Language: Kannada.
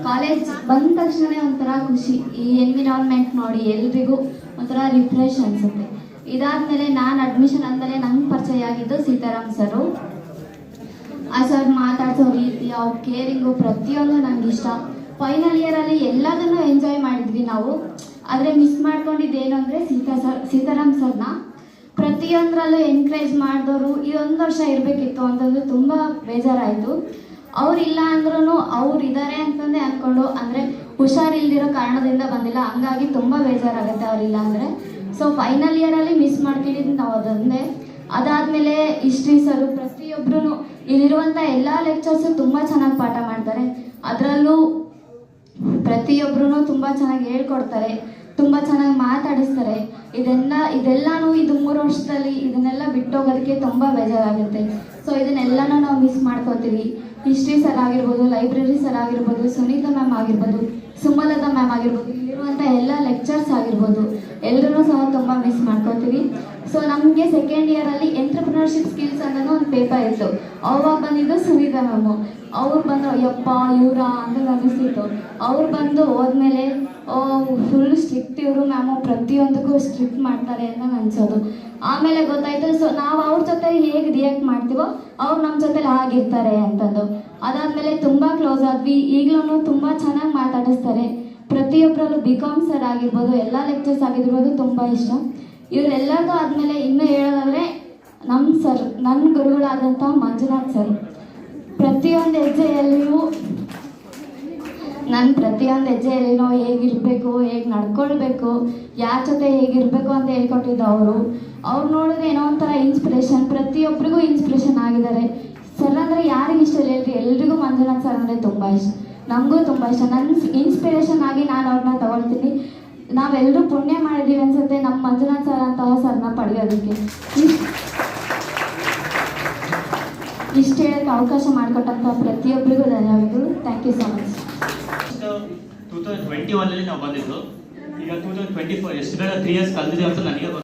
ಕಾಲೇಜ್ ಬಂದ ತಕ್ಷಣ ಒಂಥರ ಖುಷಿ. ಈ ಎನ್ವಿರಾನ್ಮೆಂಟ್ ನೋಡಿ ಎಲ್ರಿಗೂ ಒಂಥರ ರಿಫ್ರೆಶ್ ಅನಿಸುತ್ತೆ. ಇದಾದಮೇಲೆ ನಾನು ಅಡ್ಮಿಷನ್ ಆದಮೇಲೆ ನಂಗೆ ಪರಿಚಯ ಆಗಿದ್ದು ಸೀತಾರಾಮ್ ಸರು. ಆ ಸರ್ ಮಾತಾಡ್ಸೋ ರೀತಿ, ಅವ್ರ ಕೇರಿಂಗು ಪ್ರತಿಯೊಂದು ನಂಗೆ ಇಷ್ಟ. ಫೈನಲ್ ಇಯರಲ್ಲಿ ಎಲ್ಲದನ್ನು ಎಂಜಾಯ್ ಮಾಡಿದ್ವಿ ನಾವು. ಆದರೆ ಮಿಸ್ ಮಾಡ್ಕೊಂಡಿದ್ದೇನು ಅಂದರೆ ಸೀತಾರಾಮ್ ಸರ್ನ ಪ್ರತಿಯೊಂದರಲ್ಲೂ ಎನ್ಕರೇಜ್ ಮಾಡಿದವರು. ಈ ಒಂದು ವರ್ಷ ಇರಬೇಕಿತ್ತು ಅಂತಂದು ತುಂಬ ಬೇಜಾರಾಯಿತು. ಅವರಿಲ್ಲ ಅಂದ್ರೂ ಅವ್ರು ಇದ್ದಾರೆ ಅಂತಂದೇ ಅಂದ್ಕೊಂಡು, ಅಂದರೆ ಹುಷಾರಿಲ್ದಿರೋ ಕಾರಣದಿಂದ ಬಂದಿಲ್ಲ, ಹಂಗಾಗಿ ತುಂಬ ಬೇಜಾರಾಗುತ್ತೆ ಅವರಿಲ್ಲ ಅಂದರೆ. ಸೊ ಫೈನಲ್ ಇಯರಲ್ಲಿ ಮಿಸ್ ಮಾಡ್ಕೊಂಡಿದ್ದು ನಾವು ಅದೊಂದೇ. ಅದಾದಮೇಲೆ ಹಿಸ್ಟ್ರಿ ಸರು ಪ್ರತಿಯೊಬ್ಬರೂ ಇಲ್ಲಿರುವಂಥ ಎಲ್ಲ ಲೆಕ್ಚರ್ಸು ತುಂಬ ಚೆನ್ನಾಗಿ ಪಾಠ ಮಾಡ್ತಾರೆ. ಅದರಲ್ಲೂ ಪ್ರತಿಯೊಬ್ಬರೂ ತುಂಬ ಚೆನ್ನಾಗಿ ಹೇಳ್ಕೊಡ್ತಾರೆ, ತುಂಬ ಚೆನ್ನಾಗಿ ಮಾತಾಡಿಸ್ತಾರೆ. ಇದೆಲ್ಲನೂ ಇದು 3 ವರ್ಷದಲ್ಲಿ ಇದನ್ನೆಲ್ಲ ಬಿಟ್ಟೋಗೋದಕ್ಕೆ ತುಂಬ ಬೇಜಾರಾಗುತ್ತೆ. ಸೊ ಇದನ್ನೆಲ್ಲನೂ ನಾವು ಮಿಸ್ ಮಾಡ್ಕೋತೀವಿ. ಹಿಸ್ಟ್ರಿ ಸರ್ ಆಗಿರ್ಬೋದು, ಲೈಬ್ರರಿ ಸರ್ ಆಗಿರ್ಬೋದು, ಸುನೀತಾ ಮ್ಯಾಮ್ ಆಗಿರ್ಬೋದು, ಸುಮಲತಾ ಮ್ಯಾಮ್ ಆಗಿರ್ಬೋದು, ಇಲ್ಲಿರುವಂಥ ಎಲ್ಲ ಲೆಕ್ಚರ್ಸ್ ಆಗಿರ್ಬೋದು, ಎಲ್ಲರೂ ಸಹ ತುಂಬ ಮಿಸ್ ಮಾಡ್ಕೋತೀವಿ. ಸೊ ನಮಗೆ ಸೆಕೆಂಡ್ ಇಯರಲ್ಲಿ ಎಂಟ್ರಪ್ರಿನರ್ಶಿಪ್ ಸ್ಕಿಲ್ಸ್ ಅನ್ನೋದು ಒಂದು ಪೇಪರ್ ಇತ್ತು. ಅವಾಗ ಬಂದಿದ್ದು ಸುನೀತಾ ಮ್ಯಾಮು. ಅವ್ರು ಬಂದರು, ಯಪ್ಪ ಇವರಾ ಅಂತ ಅನ್ನಿಸ್ತಿತ್ತು. ಅವ್ರು ಬಂದು ಹೋದ್ಮೇಲೆ ಫುಲ್ ಸ್ಟ್ರಿಕ್ಟ್ ಇವರು ಮ್ಯಾಮು, ಪ್ರತಿಯೊಂದಕ್ಕೂ ಸ್ಟ್ರಿಕ್ಟ್ ಮಾಡ್ತಾರೆ ಅಂತ ಅನ್ಸೋದು. ಆಮೇಲೆ ಗೊತ್ತಾಯಿತು, ಸೊ ನಾವು ಅವ್ರ ಜೊತೆ ಹೇಗೆ ರಿಯಾಕ್ಟ್ ಮಾಡ್ತೀವೋ ಅವ್ರು ನಮ್ಮ ಜೊತೆಲಿ ಆಗಿರ್ತಾರೆ ಅಂತಂದು. ಅದಾದಮೇಲೆ ತುಂಬ ಕ್ಲೋಸ್ ಆದ್ವಿ. ಈಗಲೂ ತುಂಬ ಚೆನ್ನಾಗಿ ಮಾತಾಡಿಸ್ತಾರೆ. ಪ್ರತಿಯೊಬ್ಬರಲ್ಲೂ BCom ಸರ್ ಆಗಿರ್ಬೋದು, ಎಲ್ಲ ಲೆಕ್ಚರ್ಸ್ ಆಗಿರ್ಬೋದು ತುಂಬ ಇಷ್ಟ. ಇವರೆಲ್ಲರಿಗೂ ಆದಮೇಲೆ ಇನ್ನೂ ಹೇಳೋದಾದರೆ ನನ್ನ ಗುರುಗಳಾದಂಥ ಮಂಜುನಾಥ್ ಸರ್ ಪ್ರತಿಯೊಂದು ಹೆಜ್ಜೆಯಲ್ಲಿಯೂ ಹೇಗಿರಬೇಕು, ಹೇಗೆ ನಡ್ಕೊಳ್ಬೇಕು, ಯಾರ ಜೊತೆ ಹೇಗಿರಬೇಕು ಅಂತ ಹೇಳ್ಕೊಟ್ಟಿದ್ದು ಅವರು. ಅವ್ರು ನೋಡಿದ್ರೆ ಏನೋ ಒಂಥರ ಇನ್ಸ್ಪಿರೇಷನ್, ಪ್ರತಿಯೊಬ್ಬರಿಗೂ ಇನ್ಸ್ಪಿರೇಷನ್ ಆಗಿದ್ದಾರೆ. ಸರ್ ಅಂದರೆ ಯಾರಿಗೆ ಇಷ್ಟ ಇಲ್ಲ ಹೇಳ್ರಿ, ಎಲ್ರಿಗೂ ಮಂಜುನಾಥ್ ಸರ್ ಅಂದರೆ ತುಂಬ ಇಷ್ಟ. ನಮಗೂ ತುಂಬ ಇಷ್ಟ. ನನ್ನ ಇನ್ಸ್ಪಿರೇಷನ್ ಆಗಿ ನಾನು ಅವ್ರನ್ನ ತಗೊಳ್ತೀನಿ. ನಾವೆಲ್ಲರೂ ಪುಣ್ಯ ಮಾಡಿದ್ದೀವಿ ಅನ್ಸುತ್ತೆ ನಮ್ಮ ಮಂಜುನಾಥ್ ಸರ್ ಅಂತಹ ಸರ್ನ ಪಡೆಯೋದಕ್ಕೆ. ಇಷ್ಟು ಹೇಳೋಕ್ಕೆ ಅವಕಾಶ ಮಾಡಿಕೊಟ್ಟಂಥ ಪ್ರತಿಯೊಬ್ಬರಿಗೂ ಧನ್ಯವಾದಗಳು. Thank you so much. 2021 ನಾವು ಬಂದಿದ್ದು. ಈಗ 2024 ಎಷ್ಟು ಬೇಗ 3 ಇಯರ್ಸ್ ಕಳೆದಿದೆ ಅಂತ ನನಗೆ